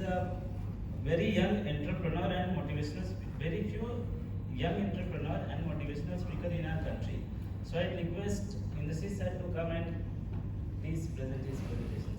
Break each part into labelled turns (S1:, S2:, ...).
S1: a very young entrepreneur and motivational, very few young entrepreneur and motivational speaker in our country. So I request Industry sir to come and please present his presentation.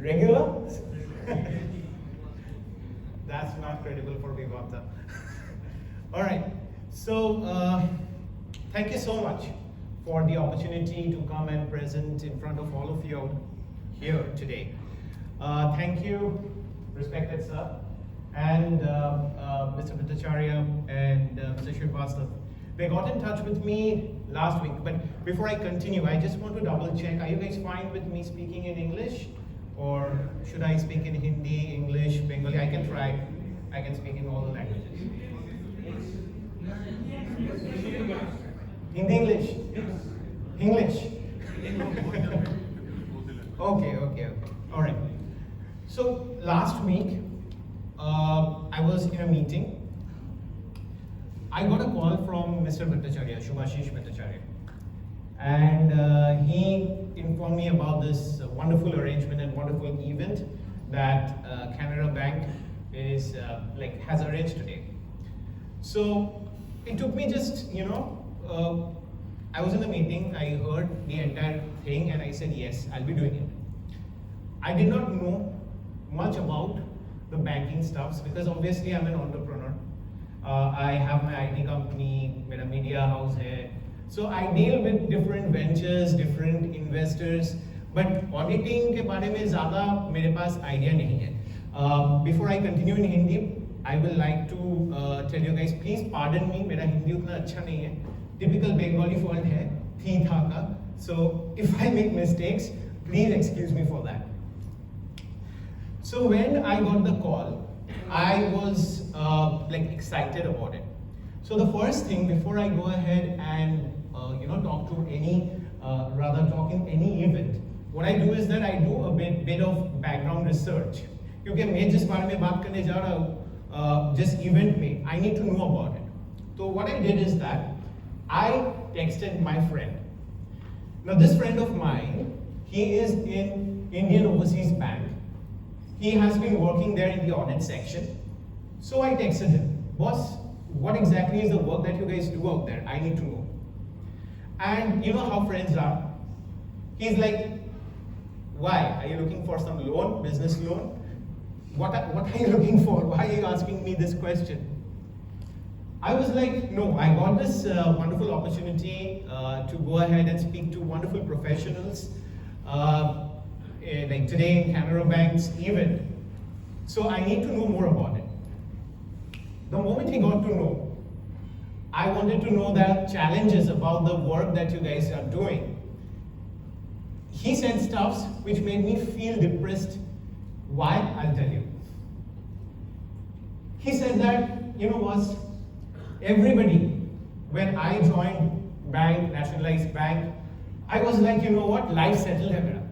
S2: Regular? That's not credible for Vivanta. All right. So, thank you so much for the opportunity to come and present in front of all of you here today. Thank you, respected sir, and Mr. Bhattacharya and Mr. Srivastava. They got in touch with me last week, but before I continue, I just want to double check. Are you guys fine with me speaking in English? Or should I speak in Hindi, English, Bengali? I can try. I can speak in all the languages. Hindi, English? English? Okay. All right. So last week, I was in a meeting. I got a call from Mr. Bhattacharya, Shubhashish Bhattacharya. And he informed me about this wonderful arrangement and wonderful event that Canara Bank is has arranged today. So it took me just, I was in the meeting, I heard the entire thing and I said, yes, I'll be doing it. I did not know much about the banking stuffs because obviously I'm an entrepreneur. I have my IT company, मेरा media house है. So I deal with different ventures, different investors, but auditing के बारे में ज़्यादा मेरे पास idea नहीं है. Before I continue in Hindi, I will like to tell you guys, please pardon me, मेरा हिंदी उतना अच्छा नहीं है. Typical Bengali fault है, थी था का. So if I make mistakes, please excuse me for that. So when I got the call, I was excited about it. So the first thing, before I go ahead and talk to any, talk in any event, what I do is that I do a bit of background research. क्योंकि मैं जिस बारे में बात करने जा रहा हूँ, जिस event में, I need to know about it. So what I did is that I texted my friend. Now this friend of mine, he is in Indian Overseas Bank. He has been working there in the audit section. So I texted him, boss, what exactly is the work that you guys do out there? I need to know. And you know how friends are. He's like, why? Are you looking for some loan, business loan? What are you looking for? Why are you asking me this question? I was like, no, I got this wonderful opportunity to go ahead and speak to wonderful professionals like today in Canara Bank's event. So I need to know more about it. The moment he got to know, I wanted to know the challenges about the work that you guys are doing. He said stuff which made me feel depressed. Why? I'll tell you. He said that, what? Everybody, when I joined bank, nationalized bank, I was like, what? Life settled hai mera.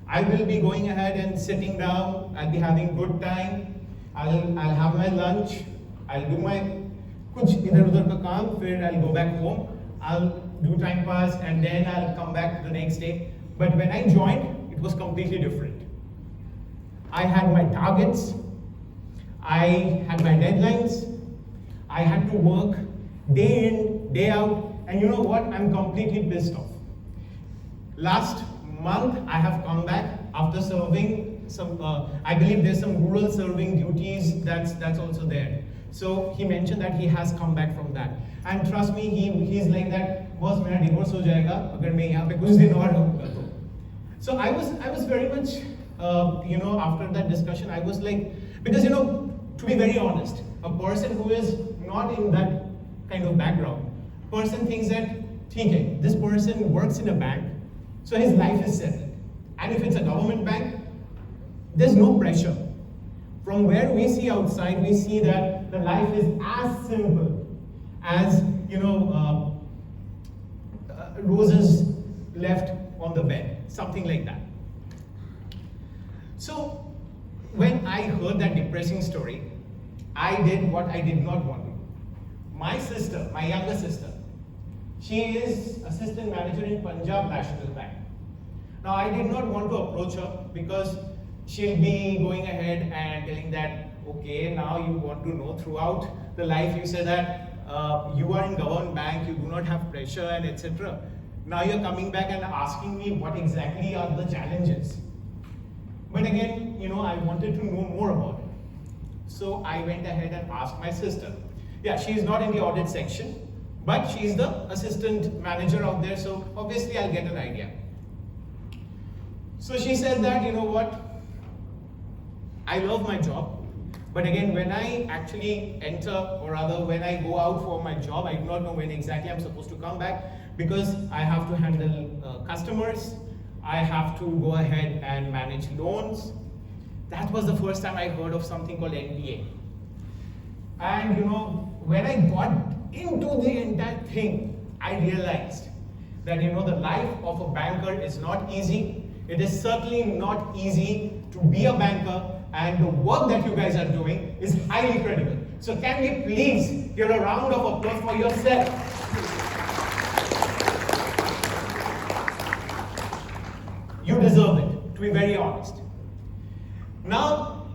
S2: I will be going ahead and sitting down, I'll be having good time, I'll have my lunch, I'll do my कुछ इधर उधर का काम, फिर I'll go back home, I'll do time pass and then I'll come back the next day. But when I joined, it was completely different. I had my targets, I had my deadlines, I had to work day in, day out, and you know what? I'm completely pissed off. Last month, I have come back after serving some, I believe there's some rural serving duties that's also there. So he mentioned that he has come back from that. And trust me, he's like that, boss, मेरा divorce हो जाएगा अगर मैं यहाँ पे कुछ दिन और रहूँगा तो. So I was very much, after that discussion, I was like, because to be very honest, a person who is not in that kind of background, person thinks that, ठीक है, this person works in a bank, so his life is settled. And if it's a government bank, there's no pressure. From where we see outside, we see that the life is as simple as, roses left on the bed, something like that. So when I heard that depressing story, I did what I did not want to do. My sister, my younger sister, she is assistant manager in Punjab National Bank. Now I did not want to approach her because she'll be going ahead and telling that, okay, now you want to know throughout the life you say that you are in government bank, you do not have pressure and etc. Now you're coming back and asking me what exactly are the challenges. But again, I wanted to know more about it. So I went ahead and asked my sister. Yeah, she's not in the audit section, but she's the assistant manager out there, so obviously I'll get an idea. So she said that, you know what, I love my job, but again, when I actually enter, or rather when I go out for my job, I do not know when exactly I'm supposed to come back because I have to handle customers, I have to go ahead and manage loans. That was the first time I heard of something called NPA. And when I got into the entire thing, I realized that the life of a banker is not easy. It is certainly not easy to be a banker, and the work that you guys are doing is highly credible. So can we please give a round of applause for yourself? You deserve it, to be very honest. Now,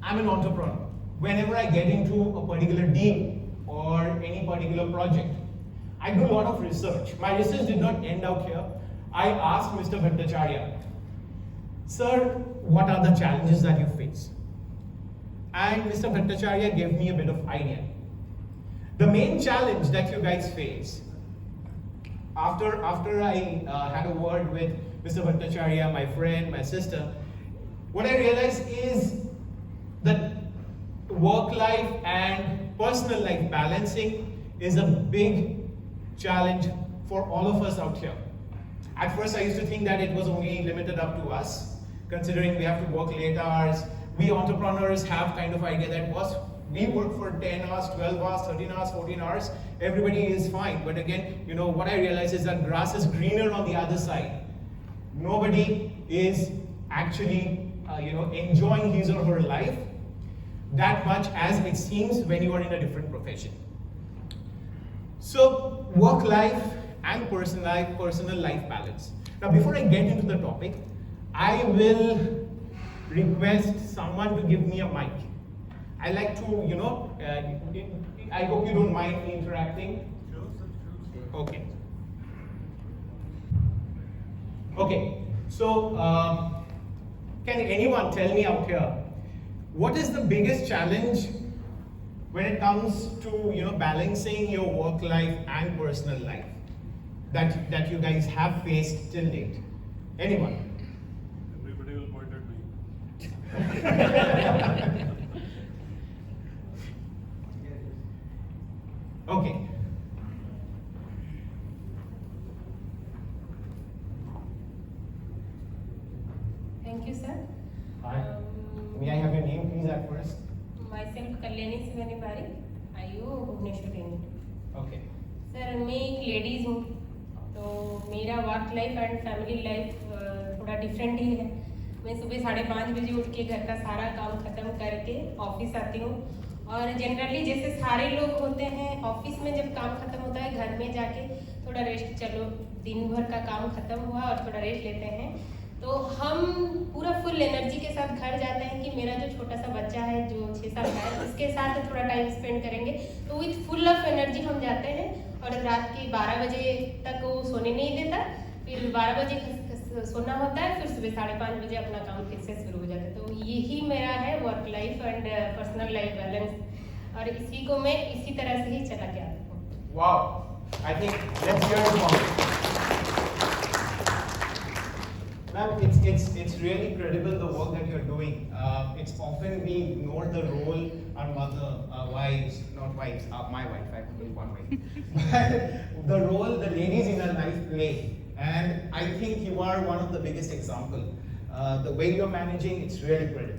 S2: I'm an entrepreneur. Whenever I get into a particular deal or any particular project, I do a lot of research. My research did not end out here. I asked Mr. Bhattacharya, sir, what are the challenges that you face? And Mr. Bhattacharya gave me a bit of idea. The main challenge that you guys face, after I had a word with Mr. Bhattacharya, my friend, my sister, what I realized is that work life and personal life balancing is a big challenge for all of us out here. At first I used to think that it was only limited up to us, considering we have to work late hours. We entrepreneurs have kind of idea that we work for 10 hours, 12 hours, 13 hours, 14 hours, everybody is fine. But again, what I realize is that grass is greener on the other side. Nobody is actually enjoying his or her life that much as it seems when you are in a different profession. So work life and personal life balance. Now before I get into the topic, I will request someone to give me a mic. I like to, I hope you don't mind me interacting. Okay. Okay, so can anyone tell me out here, what is the biggest challenge when it comes to balancing your work life and personal life that you guys have faced till date? Anyone?
S3: Everybody will point at me.
S2: Okay.
S4: Thank you, sir.
S2: Hi. May I have your name, please, at first?
S4: Myself Kalyani Sivani Bari, आयु Bhubaneswar unit.
S2: Okay.
S4: Sir मैं एक ladies हूँ, तो मेरा work life and family life थोड़ा different ही है। मैं सुबह 5:30 बजे उठ के घर का सारा काम खत्म करके ऑफिस आती हूँ, और जनरली जैसे सारे लोग होते हैं ऑफिस में जब काम खत्म होता है घर में जाके थोड़ा रेस्ट, चलो दिन भर का काम खत्म हुआ और थोड़ा रेस्ट लेते हैं, तो हम पूरा फुल एनर्जी के साथ घर जाते हैं कि मेरा जो छोटा सा बच्चा है जो 6 साल का है उसके साथ थोड़ा टाइम स्पेंड करेंगे, तो विथ फुल ऑफ एनर्जी हम जाते हैं। और रात के 12 बजे तक वो सोने नहीं देता, फिर 12 बजे सोना होता है, फिर सुबह 5:30 बजे अपना काम फिर से शुरू हो जाता है। तो यही मेरा है work life and personal life balance, और इसी को मैं इसी तरह से ही चला के आती हूँ।
S2: Wow. I think let's hear it more. Ma'am, it's really credible the work that you're doing. It's often we ignore the role our mother, wives, not wives, my wife, I have only one wife, but the role the ladies in our life play. And I think you are one of the biggest example. the way you're managing, it's really pretty.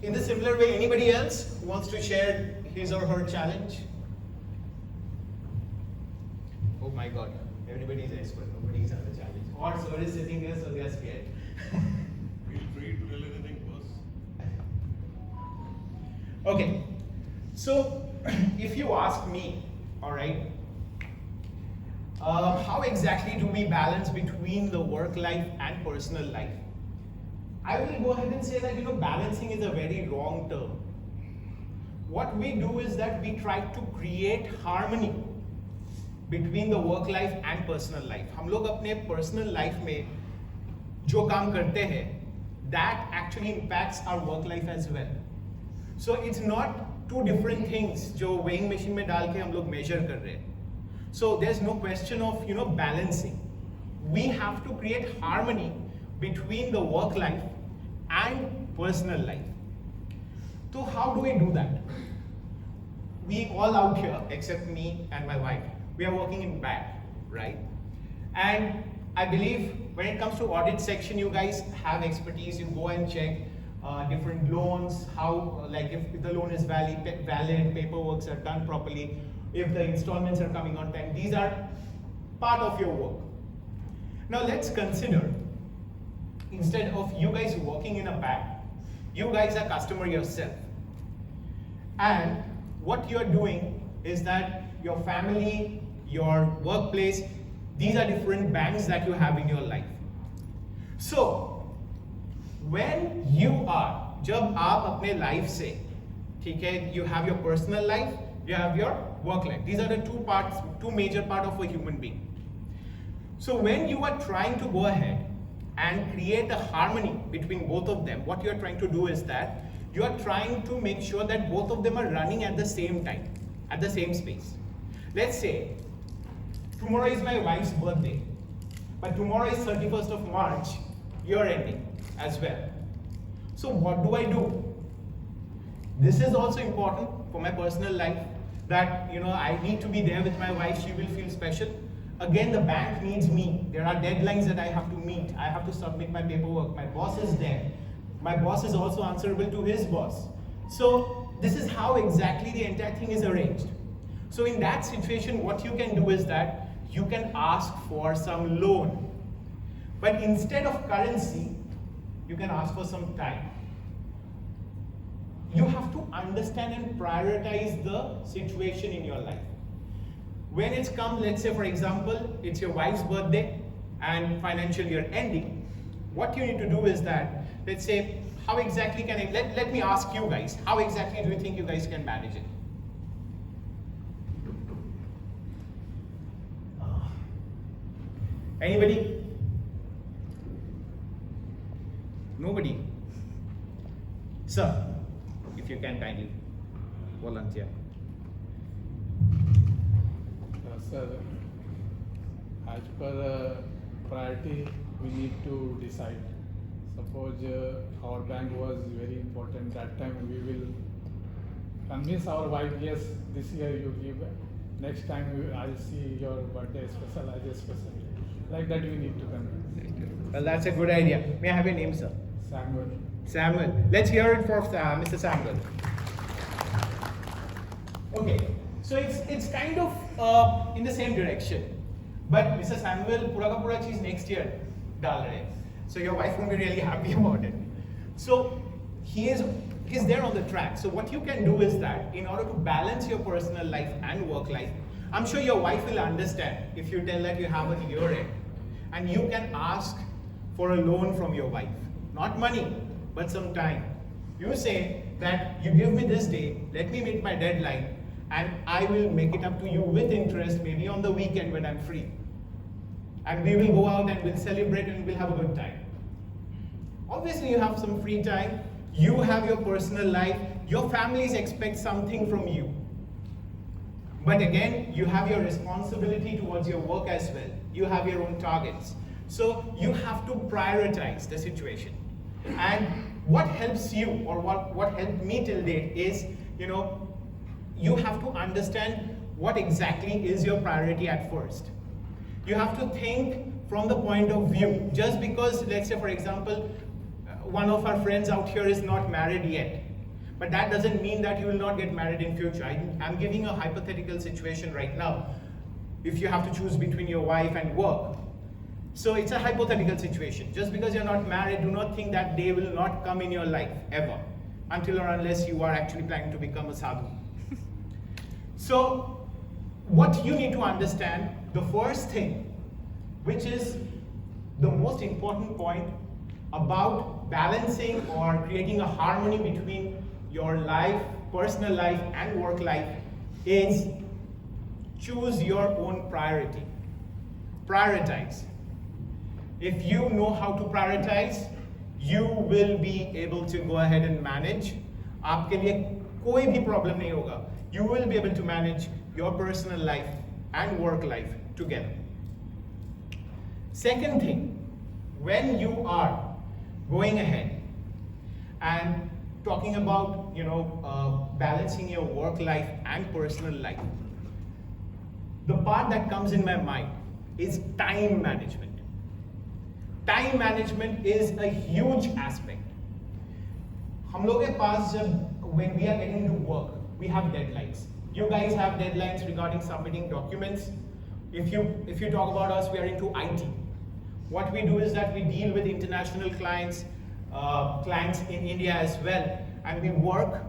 S2: In the similar way, anybody else who wants to share his or her challenge? Oh my God, everybody is expert, nobody is on the challenge. Or sir is sitting here, so they are scared.
S3: Feel free to tell anything, boss.
S2: Okay, so if you ask me, all right, how exactly do we balance between the work life and personal life? I will go ahead and say that, balancing is a very wrong term. What we do is that we try to create harmony between the work life and personal life. हम लोग अपने personal life में जो काम करते हैं, that actually impacts our work life as well. So it's not two different things जो weighing machine में डाल के हम लोग measure कर रहे हैं. So there's no question of balancing. We have to create harmony between the work life and personal life. So how do we do that? We all out here, except me and my wife, we are working in bank, right? And I believe when it comes to audit section, you guys have expertise. You go and check different loans, how, like if the loan is valid, paperwork are done properly, if the installments are coming on time. These are part of your work. Now let's consider, instead of you guys working in a bank, you guys are customer yourself. And what you're doing is that your family, your workplace, these are different banks that you have in your life. So, when you are, जब आप अपने life से, ठीक है, you have your personal life, you have your work life. These are the two major parts of a human being. So when you are trying to go ahead and create a harmony between both of them, what you are trying to do is that you are trying to make sure that both of them are running at the same time, at the same space. Let's say, tomorrow is my wife's birthday, but tomorrow is 31st of March, year ending as well. So what do? This is also important for my personal life, that I need to be there with my wife, she will feel special. Again, the bank needs me. There are deadlines that I have to meet. I have to submit my paperwork. My boss is there. My boss is also answerable to his boss. So this is how exactly the entire thing is arranged. So in that situation, what you can do is that you can ask for some loan. But instead of currency, you can ask for some time. You have to understand and prioritize the situation in your life. When it's come, let's say for example, it's your wife's birthday and financial year ending, what you need to do is that, let's say, how exactly can I, let me ask you guys, how exactly do you think you guys can manage it? Anybody? Nobody? Sir, if you can kindly volunteer.
S5: Sir, as per the priority, we need to decide. Suppose our bank was very important, that time we will convince our wife, yes, this year you give, next time I'll see your birthday special as a special. Like that we need to convince.
S2: Well, that's a good idea. May I have your name, sir?
S5: Samuel.
S2: Samuel. Let's hear it from Mr. Samuel. Okay. So it's kind of in the same direction, but Mr. Samuel, pura ka pura cheez next year dal rahe. So your wife won't be really happy about it. So he's there on the track. So what you can do is that in order to balance your personal life and work life, I'm sure your wife will understand if you tell that you have a year end, and you can ask for a loan from your wife, not money, but some time. You say that you give me this day, let me meet my deadline, and I will make it up to you with interest, maybe on the weekend when I'm free. And we will go out and we'll celebrate and we'll have a good time. Obviously, you have some free time, you have your personal life, your families expect something from you. But again, you have your responsibility towards your work as well. You have your own targets. So you have to prioritize the situation. And what helps you, or what helped me till date is, you have to understand what exactly is your priority at first. You have to think from the point of view, just because, let's say for example, one of our friends out here is not married yet, but that doesn't mean that you will not get married in future. I'm giving a hypothetical situation right now. If you have to choose between your wife and work. So it's a hypothetical situation. Just because you're not married, do not think that they will not come in your life ever, until or unless you are actually planning to become a sadhu. So what you need to understand, the first thing, which is the most important point about balancing or creating a harmony between your life, personal life and work life, is choose your own priority. Prioritize. If you know how to prioritize, you will be able to go ahead and manage. आपके लिए कोई भी problem नहीं होगा. You will be able to manage your personal life and work life together. Second thing, when you are going ahead and talking about balancing your work life and personal life, the part that comes in my mind is time management. Time management is a huge aspect. हम लोग के पास जब when we are getting into work, we have deadlines. You guys have deadlines regarding submitting documents. If you talk about us, we are into IT. What we do is that we deal with international clients, clients in India as well, and we work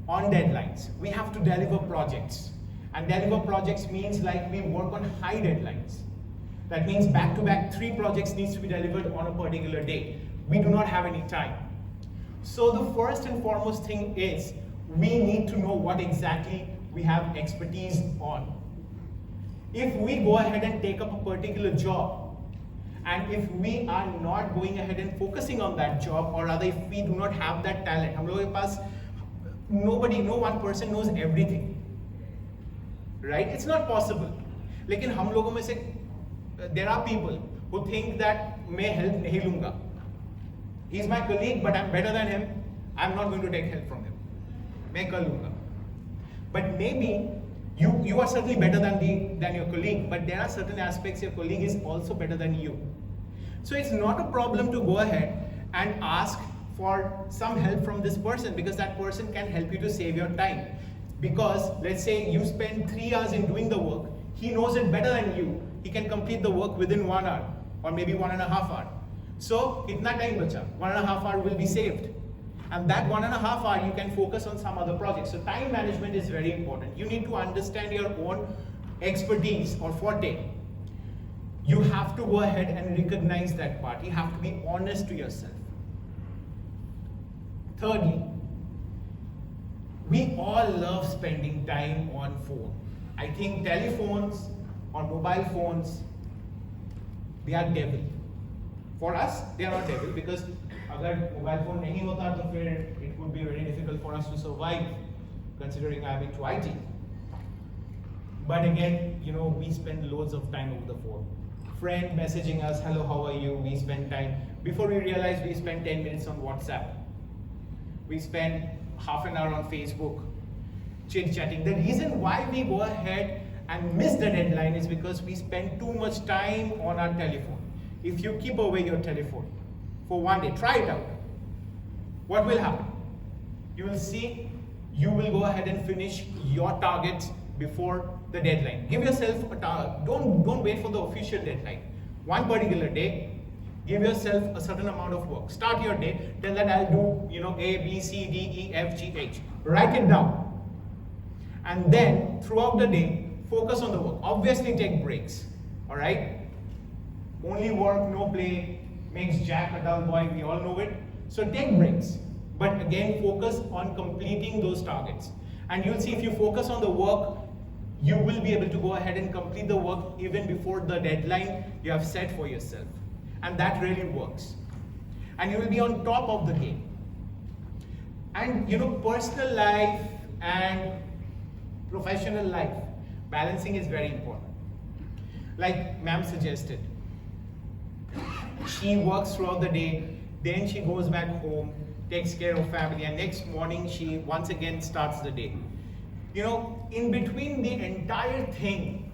S2: on deadlines. We have to deliver projects, and deliver projects means like we work on high deadlines. That means back-to-back 3 projects needs to be delivered on a particular day. We do not have any time. So the first and foremost thing is we need to know what exactly we have expertise on. If we go ahead and take up a particular job, and if we are not going ahead and focusing on that job, or rather if we do not have that talent, हम लोगों के पास no one person knows everything, right? It's not possible. लेकिन हम लोगों में से there are people who think that मैं help नहीं लूँगा. He's my colleague, but I'm better than him. I'm not going to take help from him. मैं कर लूँगा. But maybe you are certainly better than your colleague, but there are certain aspects your colleague is also better than you. So it's not a problem to go ahead and ask for some help from this person, because that person can help you to save your time. Because let's say you spend 3 hours in doing the work, he knows it better than you. He can complete the work within 1 hour or maybe 1.5 hours. So itna time bacha, 1.5 hours will be saved. And that 1.5 hours you can focus on some other project. So time management is very important. You need to understand your own expertise or forte. You have to go ahead and recognize that part. You have to be honest to yourself. Thirdly, we all love spending time on phone. I think telephones or mobile phones, they are devil. For us, they are not devil, because अगर mobile phone नहीं होता तो फिर it would be very difficult for us to survive, considering I'm into IT. But again, we spend loads of time over the phone. Friend messaging us, hello, how are you? We spend time. Before we realize, we spend 10 minutes on WhatsApp. We spend half an hour on Facebook, chit-chatting. The reason why we go ahead and miss the deadline is because we spend too much time on our telephone. If you keep away your telephone for 1 day, try it out. What will happen? You will see, you will go ahead and finish your targets before the deadline. Give yourself a target. Don't wait for the official deadline. One particular day, give yourself a certain amount of work. Start your day, tell that I'll do A, B, C, D, E, F, G, H. Write it down. And then throughout the day, focus on the work. Obviously take breaks. Alright? Only work, no play makes Jack a dull boy, we all know it. So take breaks. But again, focus on completing those targets. And you'll see if you focus on the work, you will be able to go ahead and complete the work even before the deadline you have set for yourself. And that really works. And you will be on top of the game. And personal life and professional life, balancing is very important. Like ma'am suggested, she works throughout the day, then she goes back home, takes care of family, and next morning she once again starts the day. In between the entire thing,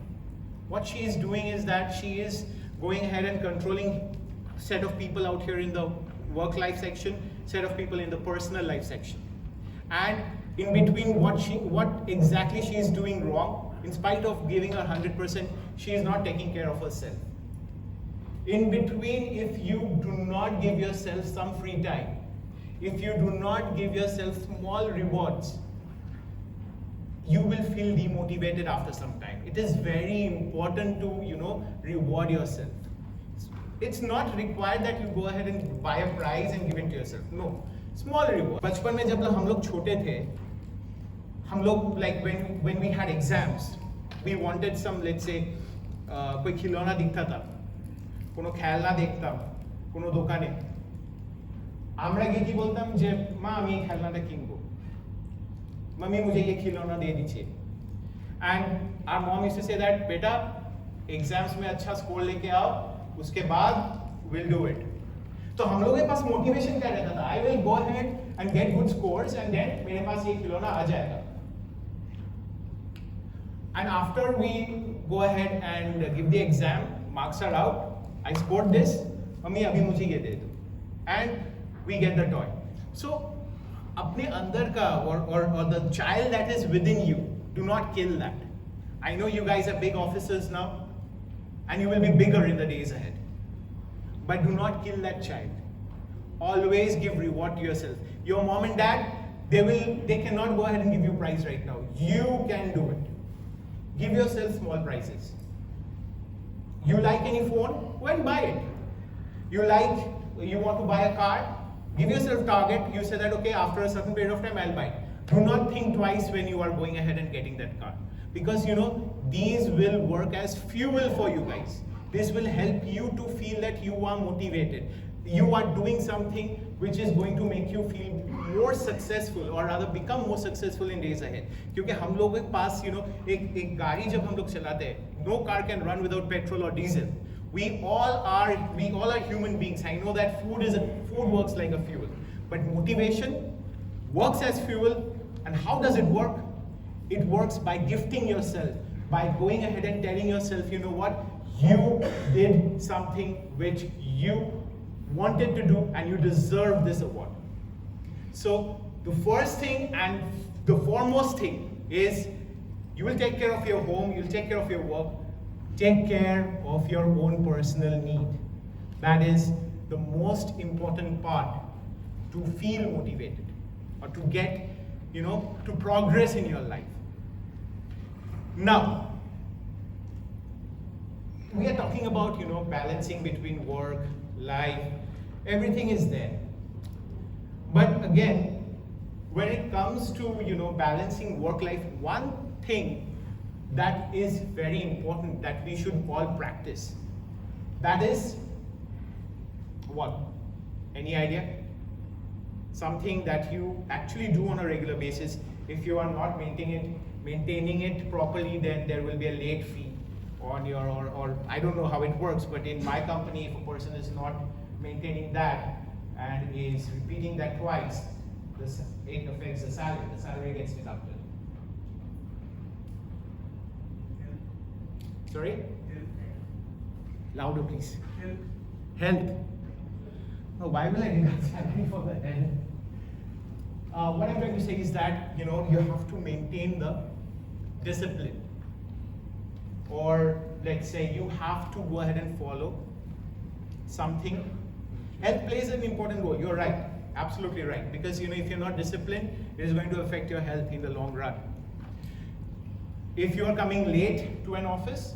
S2: what she is doing is that she is going ahead and controlling set of people out here in the work life section, set of people in the personal life section. And in between what exactly she is doing wrong, in spite of giving her 100%, she is not taking care of herself. In between, if you do not give yourself some free time, if you do not give yourself small rewards, you will feel demotivated after some time. It is very important to, reward yourself. It's not required that you go ahead and buy a prize and give it to yourself. No, small reward. बचपन में जब हम लोग छोटे थे, हम लोग like when we had exams, we wanted some, let's say, कोई खिलौना दिखता था, কোনো খেলনা দেখতাম, কোনো দোকানে, আমরা গিয়ে কি বলতাম যে মা আমি এই খেলনাটা কিনবো, मम्मी मुझे ये खिलौना दे दीजिए. And our mom used to say that बेटा एग्जाम्स में अच्छा स्कोर लेके आओ, उसके बाद we'll do it. तो हम लोगों के पास मोटिवेशन क्या रहता था? I will go ahead and get good scores and then मेरे पास ये खिलौना आ जाएगा. And after we go ahead and give the exam, marks are out, I scored this, mummy अभी मुझे ये दे दो, and we get the toy. So अपने अंदर का or the child that is within you, do not kill that. I know you guys are big officers now, and you will be bigger in the days ahead. But do not kill that child. Always give reward to yourself. Your mom and dad, they cannot go ahead and give you prize right now. You can do it. Give yourself small prizes. You like any phone? Go and buy it. You want to buy a car? Give yourself target. You say that, okay, after a certain period of time, I'll buy it. Do not think twice when you are going ahead and getting that car. Because these will work as fuel for you guys. This will help you to feel that you are motivated. You are doing something which is going to make you feel more successful, or rather become more successful in days ahead. क्योंकि हम लोगों के पास एक गाड़ी जब हम लोग चलाते हैं, no car can run without petrol or diesel. We all are human beings. I know that food works like a fuel, but motivation works as fuel. And how does it work? It works by gifting yourself, by going ahead and telling yourself, you know what, you did something which you wanted to do and you deserve this award. So the first thing and the foremost thing is you will take care of your home, you'll take care of your work, take care of your own personal need. That is the most important part to feel motivated or to get, to progress in your life. Now, we are talking about, balancing between work, life, everything is there. But again, when it comes to, balancing work life, one thing that is very important that we should all practice, that is what? Any idea? Something that you actually do on a regular basis. If you are not maintaining it properly, then there will be a late fee on your, or I don't know how it works, but in my company, if a person is not maintaining that and is repeating that twice, it affects the salary gets deducted. Sorry? Louder, please. Health. No, why will I deduct salary for the health? What I'm trying to say is that, you have to maintain the discipline. Or let's say you have to go ahead and follow something. Health plays an important role. You're right. Absolutely right. Because, if you're not disciplined, it is going to affect your health in the long run. If you are coming late to an office,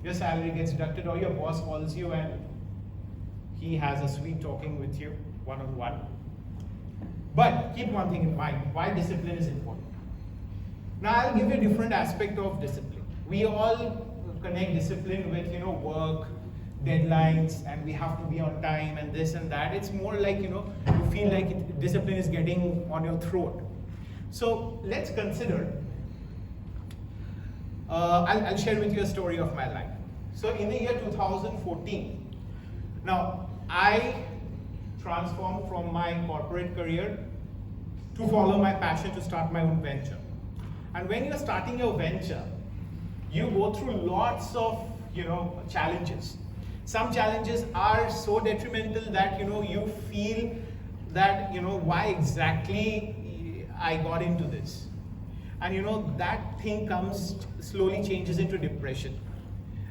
S2: your salary gets deducted, or your boss calls you and he has a sweet talking with you one-on-one. But keep one thing in mind, why discipline is important. Now I'll give you a different aspect of discipline. We all connect discipline with, work, deadlines, and we have to be on time and this and that. It's more like, you feel like discipline is getting on your throat. So let's consider, I'll share with you a story of my life. So in the year 2014, now I transformed from my corporate career to follow my passion to start my own venture. And when you're starting your venture, you go through lots of, challenges. Some challenges are so detrimental that you feel that why exactly I got into this. And that thing slowly changes into depression.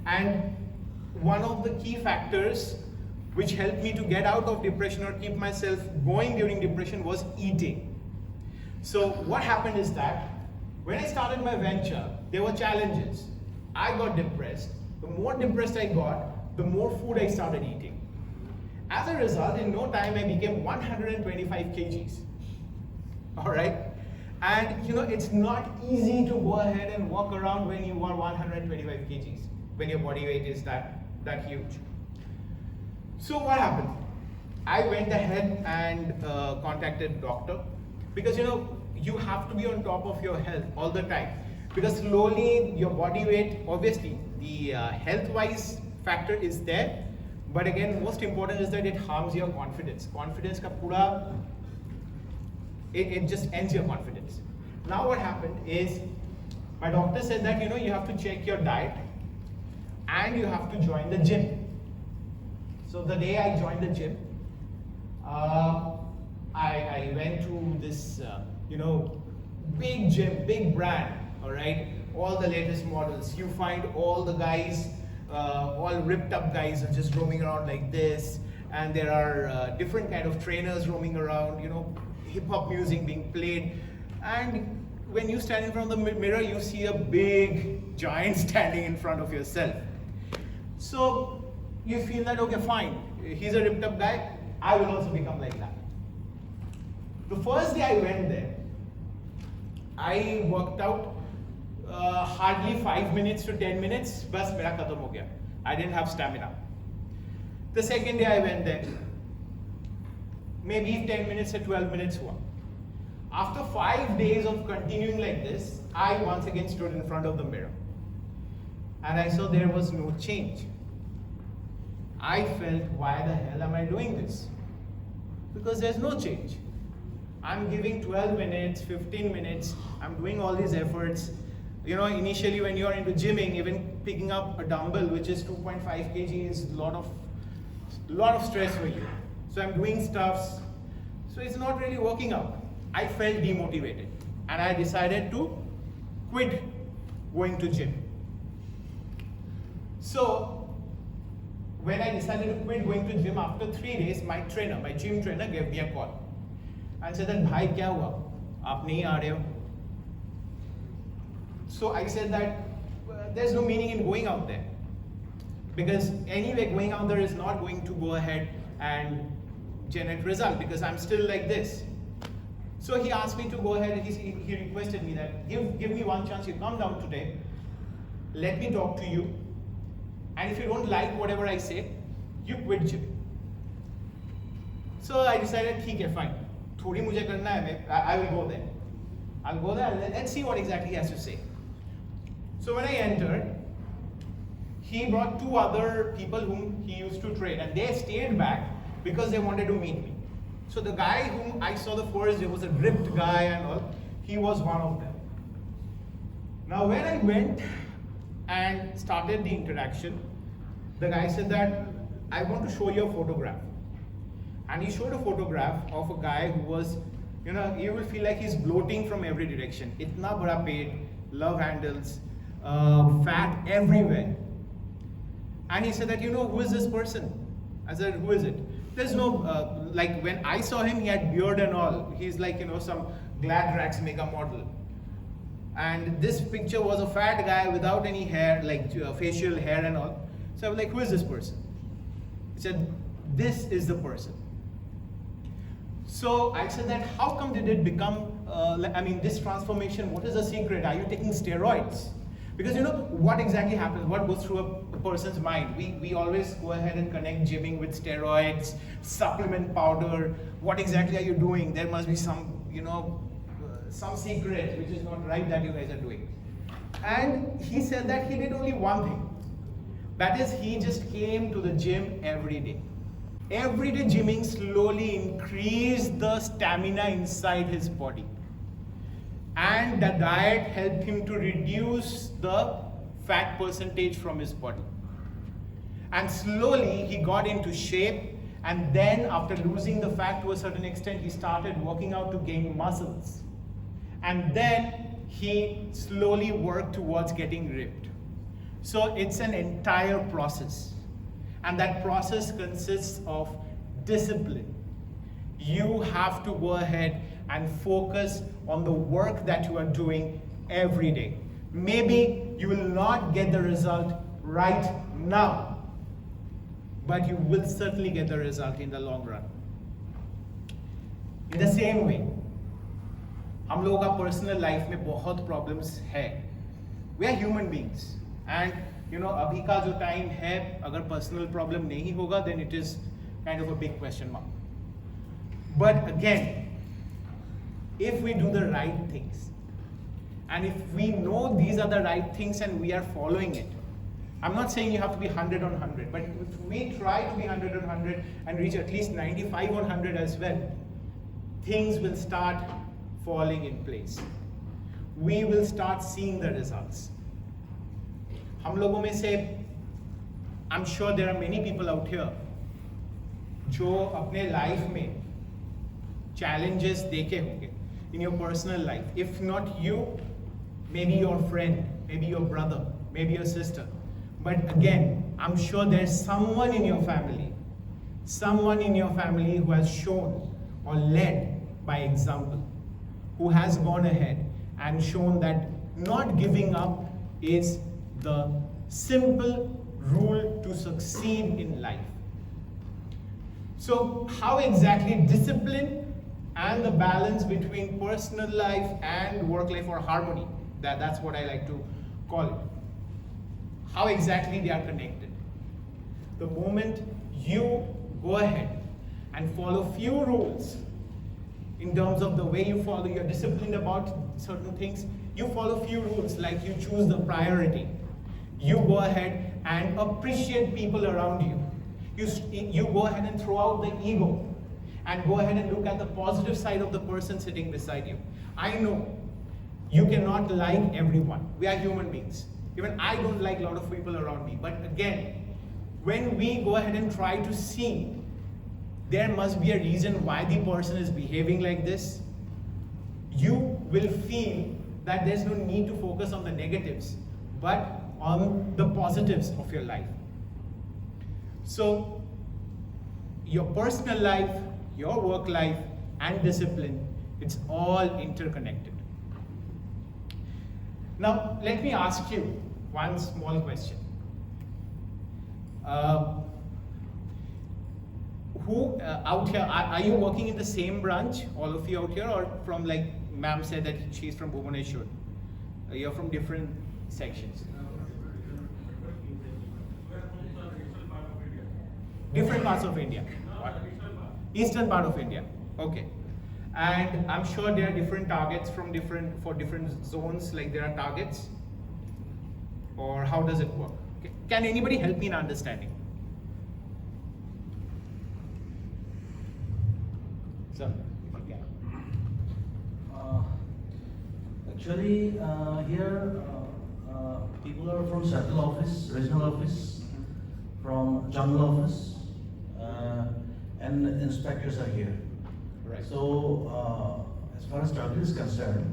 S2: And one of the key factors which helped me to get out of depression or keep myself going during depression was eating. So what happened is that when I started my venture, there were challenges. I got depressed. The more depressed I got, the more food I started eating. As a result, in no time, I became 125 kgs. All right? And it's not easy to go ahead and walk around when you are 125 kgs, when your body weight is that huge. So what happened? I went ahead and contacted a doctor, because you have to be on top of your health all the time, because slowly your body weight, obviously the health-wise factor is there, but again, most important is that it harms your confidence. Confidence ka pura, it just ends your confidence. Now what happened is, my doctor said that you have to check your diet and you have to join the gym. So the day I joined the gym, I went to this big gym, big brand, all right, all the latest models. You find all the guys, all ripped up guys are just roaming around like this, and there are different kind of trainers roaming around, hip hop music being played, and when you stand in front of the mirror, you see a big giant standing in front of yourself. So you feel that, okay, fine, he's a ripped up guy, I will also become like that. The first day I went there, I worked out hardly 5 minutes to 10 minutes, bas mera khatam ho gaya. I didn't have stamina. The second day I went there, maybe 10 minutes or 12 minutes hua. After 5 days of continuing like this, I once again stood in front of the mirror. And I saw there was no change. I felt, why the hell am I doing this? Because there's no change. I'm giving 12 minutes, 15 minutes, I'm doing all these efforts. Initially when you're into gymming, even picking up a dumbbell which is 2.5 kg is a lot of stress for you. So I'm doing stuffs, so it's not really working out. I felt demotivated and I decided to quit going to gym. So when I decided to quit going to gym, after 3 days, my gym trainer gave me a call and said that, "Bhai, kya hua? Aap nahi aa rahe ho?" So I said that there's no meaning in going out there, because anyway going out there is not going to go ahead and generate result, because I'm still like this. So he asked me to go ahead, he requested me that give me one chance, you come down today, let me talk to you, and if you don't like whatever I say, you quit gym. So I decided, theek hai, fine, thodi mujhe karna hai, I will go there. I'll go there, let's see what exactly he has to say. So when I entered, he brought 2 other people whom he used to train, and they stayed back because they wanted to meet me. So the guy whom I saw the first, it was a ripped guy and all, he was one of them. Now when I went and started the interaction, the guy said that, "I want to show you a photograph." And he showed a photograph of a guy who was, you will feel like he's bloating from every direction. Itna bada pet, love handles, fat everywhere. And he said that, "Who is this person?" I said, "Who is it?" There's no, like when I saw him, he had beard and all. He's like, some Glad Rags mega model. And this picture was a fat guy without any hair, like facial hair and all. So I was like, "Who is this person?" He said, "This is the person." So I said that, how come did it become, this transformation, what is the secret? Are you taking steroids? Because what exactly happens, what goes through a person's mind? We always go ahead and connect gymming with steroids, supplement powder. What exactly are you doing? There must be some, some secret which is not right that you guys are doing. And he said that he did only one thing. That is, he just came to the gym every day. Every day gymming slowly increased the stamina inside his body. And the diet helped him to reduce the fat percentage from his body. And slowly he got into shape, and then after losing the fat to a certain extent, he started working out to gain muscles. And then he slowly worked towards getting ripped. So it's an entire process. And that process consists of discipline. You have to go ahead and focus on the work that you are doing every day. Maybe you will not get the result right now, but you will certainly get the result in the long run. In the same way, हम लोगों का personal life में बहुत problems है. We are human beings and अभी का जो time है, अगर पर्सनल प्रॉब्लम नहीं होगा then it is kind of a big question mark. But again, if we do the right things and if we know these are the right things and we are following it, I'm not saying you have to be 100 on 100, but if we try to be 100 on 100 and reach at least 95 on 100 as well, things will start falling in place. We will start seeing the results. हम लोगों में से, I'm sure there are many people out here जो अपने life में challenges देखे होंगे in your personal life. If not you, maybe your friend, maybe your brother, maybe your sister. But again, I'm sure there's someone in your family who has shown or led by example, who has gone ahead and shown that not giving up is the simple rule to succeed in life. So how exactly discipline and the balance between personal life and work life, or harmony, that's what I like to call it, how exactly they are connected? The moment you go ahead and follow few rules in terms of the way you follow, you're disciplined about certain things, you follow few rules, like you choose the priority, you go ahead and appreciate people around you, you go ahead and throw out the ego and go ahead and look at the positive side of the person sitting beside you. I know you cannot like everyone. We are human beings. Even I don't like a lot of people around me. But again, when we go ahead and try to see, there must be a reason why the person is behaving like this, you will feel that there's no need to focus on the negatives, but on the positives of your life. So, your personal life, your work life, and discipline, it's all interconnected. Now, let me ask you one small question. Who out here, are you working in the same branch, all of you out here, or from, like ma'am said that she's from Bhubaneswar? You're from different sections? Different parts of India. What? Eastern part of India. Okay. And I'm sure there are different targets for different zones, like there are targets, or how does it work? Okay. Can anybody help me in understanding? Sir, if you can.
S6: Actually, here people are from central office, regional office, from jungle office, and inspectors are here.
S2: Right.
S6: So, as far as target is concerned,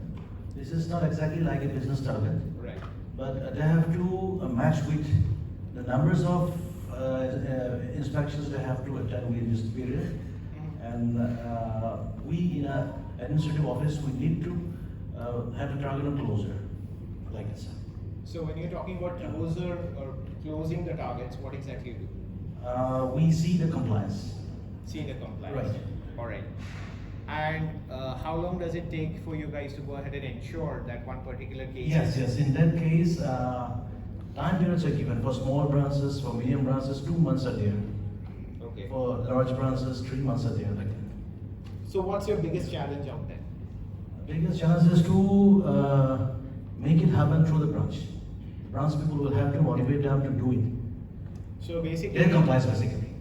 S6: this is not exactly like a business target,
S2: Right.
S6: but they have to match with the numbers of inspections they have to attend within this period. And we in an administrative office, we need to have a target of closer, like I said.
S2: So when you're talking about closer or closing the targets, what exactly you do?
S6: We see the compliance.
S2: See the compliance.
S6: Right.
S2: All right. And how long does it take for you guys to go ahead and ensure that one particular case?
S6: Yes. In that case, time periods are given. For small branches, for medium branches, 2 months are there.
S2: Okay.
S6: For large branches, 3 months are there. Like that.
S2: So what's your biggest challenge out there?
S6: Biggest challenge is to make it happen through the branch. Branch people will have to motivate them to do it.
S2: So basically.
S6: Their compliance basically.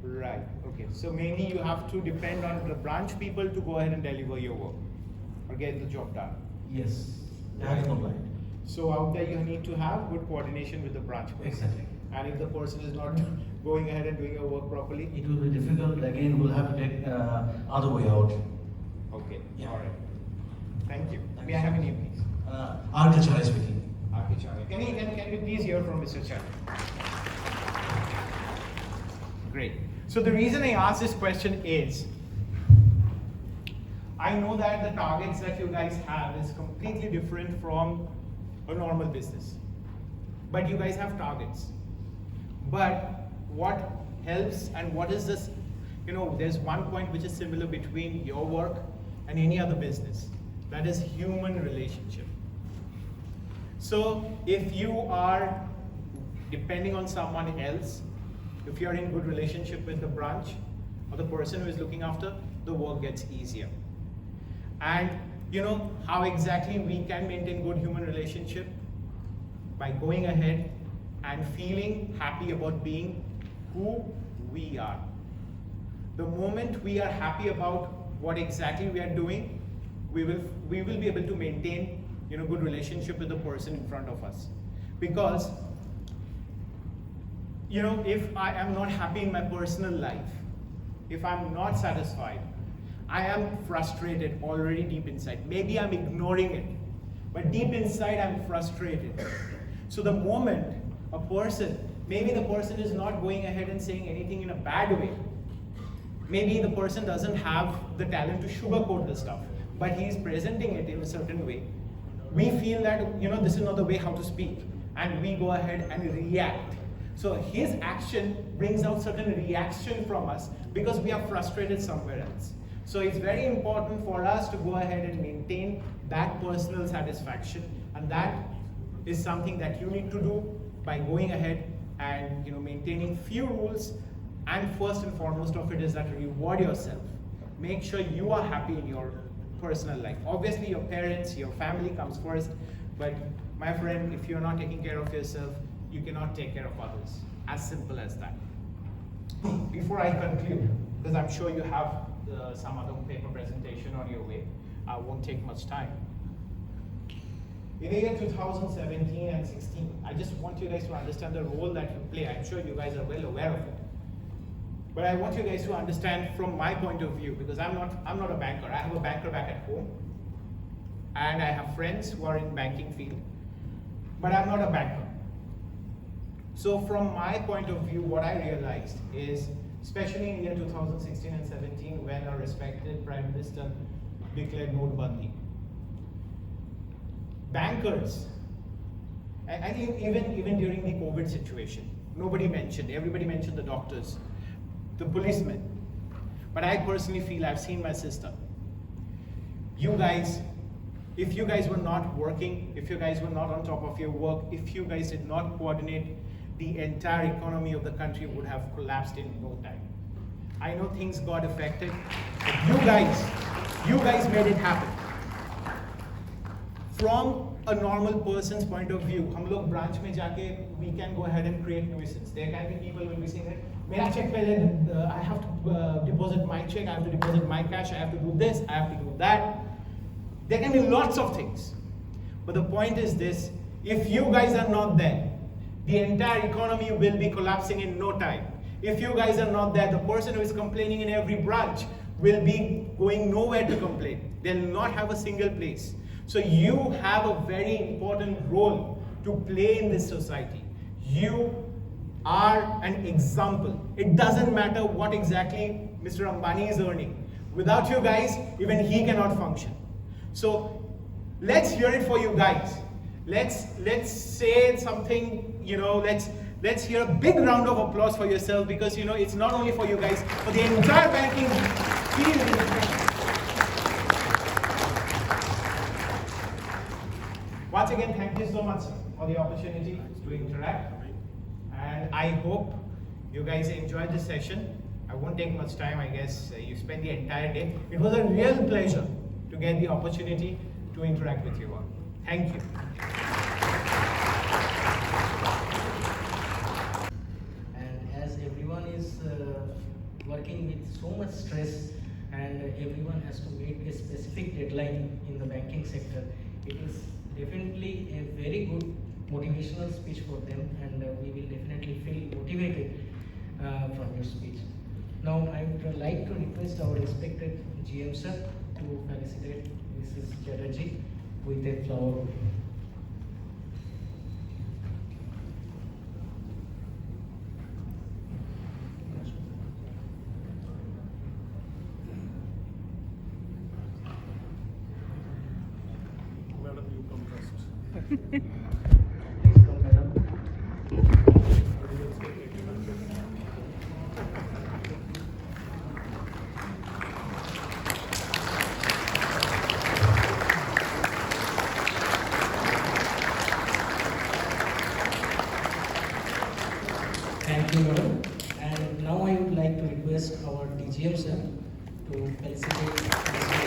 S2: Right. Okay. So mainly you have to depend on the branch people to go ahead and deliver your work or get the job done.
S6: Yes. They have to comply.
S2: So out there you need to have good coordination with the branch person.
S6: Exactly.
S2: and if the person is not going ahead and doing your work properly?
S6: It will be difficult. Again, we'll have to take other way out.
S2: Okay,
S6: Yeah.
S2: all right. Thank you.
S6: Thank
S2: May
S6: you.
S2: I have your name, please?
S6: Archacharya speaking.
S2: Archacharya. Can we please hear from Mr. Charya? Great. So the reason I asked this question is, I know that the targets that you guys have is completely different from a normal business. But you guys have targets. But what helps and what is this, there's one point which is similar between your work and any other business. That is human relationship. So if you are depending on someone else, if you are in good relationship with the branch or the person who is looking after, the work gets easier. And how exactly we can maintain good human relationship? By going ahead and feeling happy about being who we are. The moment we are happy about what exactly we are doing, we will be able to maintain good relationship with the person in front of us. Because if I am not happy in my personal life, if I'm not satisfied, I am frustrated already deep inside. Maybe I'm ignoring it, but deep inside I'm frustrated. So the moment a person, maybe the person is not going ahead and saying anything in a bad way. Maybe the person doesn't have the talent to sugarcoat the stuff, but he is presenting it in a certain way. We feel that this is not the way how to speak, and we go ahead and react. So his action brings out certain reaction from us because we are frustrated somewhere else. So it's very important for us to go ahead and maintain that personal satisfaction, and that is something that you need to do by going ahead and maintaining few rules. And first and foremost of it is that reward yourself. Make sure you are happy in your personal life. Obviously your parents, your family comes first, but my friend, if you're not taking care of yourself, you cannot take care of others. As simple as that. Before I conclude, because I'm sure you have some other paper presentation on your way, I won't take much time. In the year 2017 and 16, I just want you guys to understand the role that you play. I'm sure you guys are well aware of it. But I want you guys to understand from my point of view, because I'm not a banker. I have a banker back at home, and I have friends who are in banking field, but I'm not a banker. So from my point of view, what I realized is, especially in the year 2016 and 17, when our respected Prime Minister declared Notebandi, bankers, I think even during the COVID situation, nobody mentioned, everybody mentioned the doctors, the policemen. But I personally feel, I've seen my sister. You guys, if you guys were not working, if you guys were not on top of your work, if you guys did not coordinate, the entire economy of the country would have collapsed in no time. I know things got affected, but you guys made it happen. From a normal person's point of view, हम लोग branch में जाके, we can go ahead and create nuisance. There can be people who will be saying that, मेरा check पहले, I have to deposit my check, I have to deposit my cash, I have to do this, I have to do that. There can be lots of things. But the point is this, if you guys are not there, the entire economy will be collapsing in no time. If you guys are not there, the person who is complaining in every branch will be going nowhere to complain. They'll not have a single place. So you have a very important role to play in this society. You are an example. It doesn't matter what exactly Mr. Ambani is earning. Without you guys, even he cannot function. So let's hear it for you guys. Let's say something, let's hear a big round of applause for yourself, because it's not only for you guys, for the entire banking field. Once again, thank you so much for the opportunity to interact, and I hope you guys enjoyed this session. I won't take much time, I guess you spent the entire day. It was a real pleasure to get the opportunity to interact with you all. Thank you.
S7: And as everyone is working with so much stress, and everyone has to meet a specific deadline in the banking sector, it is definitely a very good motivational speech for them, and we will definitely feel motivated from your speech. Now, I would like to request our respected GM sir to felicitate Mrs. Chatterjee with a flower.
S3: Madam, you come first.
S7: Please come, madam. Thank you, madam. And now I would like to request our DGM sir to felicitate Mr.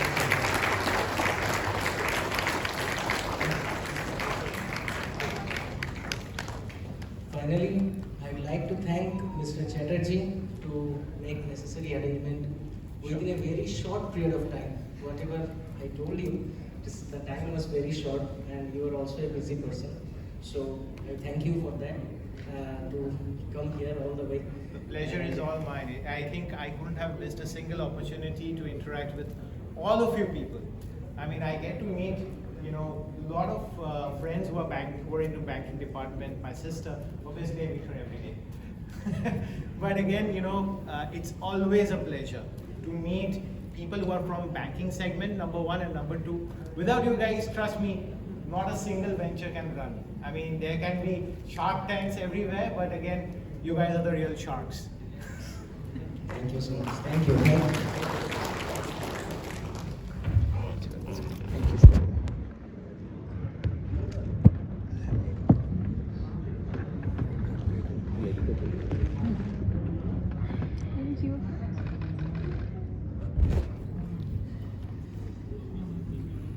S7: Finally, I would like to thank Mr. Chatterjee to make necessary arrangement within a very short period of time. Whatever I told you, the time was very short, and you are also a busy person. So I thank you for that, to come here all the way.
S2: The pleasure is all mine. I think I couldn't have missed a single opportunity to interact with all of you people. I mean, I get to meet, a lot of friends who are into banking department. My sister, obviously, I meet her every day. But again, it's always a pleasure to meet people who are from banking segment, number one, and number two. Without you guys, trust me, not a single venture can run. I mean, there can be shark tanks everywhere, but again, you guys are the real sharks.
S7: Thank you so much. Thank you.